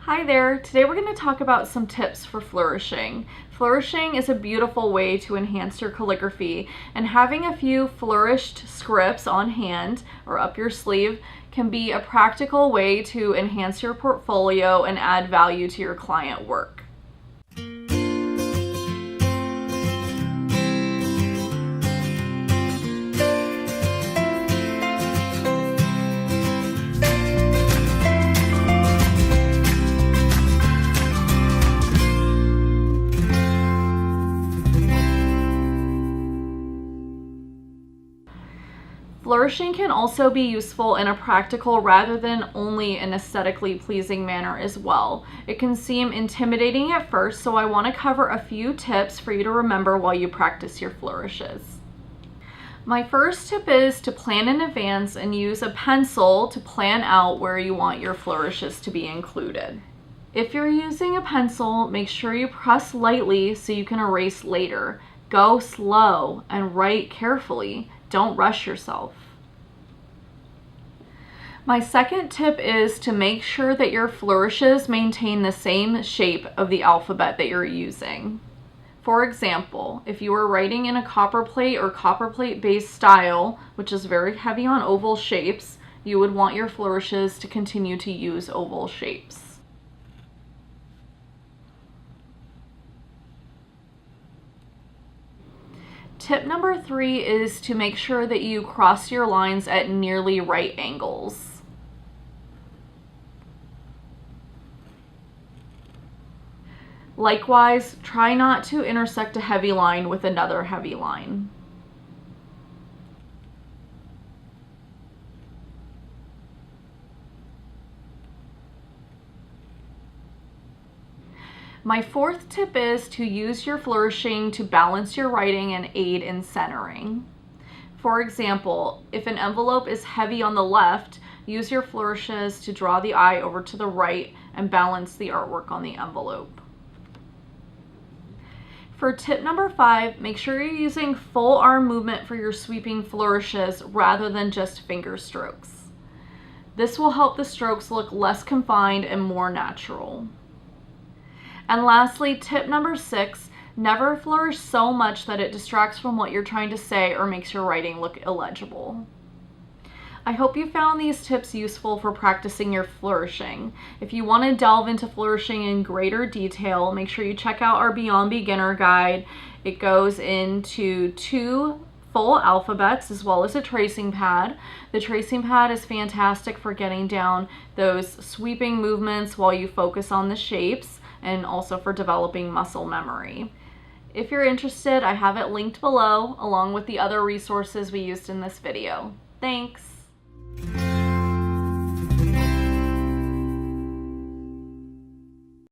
Hi there, today we're going to talk about some tips for flourishing. Flourishing is a beautiful way to enhance your calligraphy, and having a few flourished scripts on hand or up your sleeve can be a practical way to enhance your portfolio and add value to your client work. Flourishing can also be useful in a practical rather than only an aesthetically pleasing manner as well. It can seem intimidating at first, so I want to cover a few tips for you to remember while you practice your flourishes. My first tip is to plan in advance and use a pencil to plan out where you want your flourishes to be included. If you're using a pencil, make sure you press lightly so you can erase later. Go slow and write carefully. Don't rush yourself. My second tip is to make sure that your flourishes maintain the same shape of the alphabet that you're using. For example, if you are writing in a copperplate or copperplate based style, which is very heavy on oval shapes, you would want your flourishes to continue to use oval shapes. Tip number 3 is to make sure that you cross your lines at nearly right angles. Likewise, try not to intersect a heavy line with another heavy line. My fourth tip is to use your flourishing to balance your writing and aid in centering. For example, if an envelope is heavy on the left, use your flourishes to draw the eye over to the right and balance the artwork on the envelope. For tip number 5, make sure you're using full arm movement for your sweeping flourishes rather than just finger strokes. This will help the strokes look less confined and more natural. And lastly, tip number 6, never flourish so much that it distracts from what you're trying to say or makes your writing look illegible. I hope you found these tips useful for practicing your flourishing. If you want to delve into flourishing in greater detail, make sure you check out our Beyond Beginner guide. It goes into 2 full alphabets as well as a tracing pad. The tracing pad is fantastic for getting down those sweeping movements while you focus on the shapes, and also for developing muscle memory. If you're interested, I have it linked below along with the other resources we used in this video. Thanks!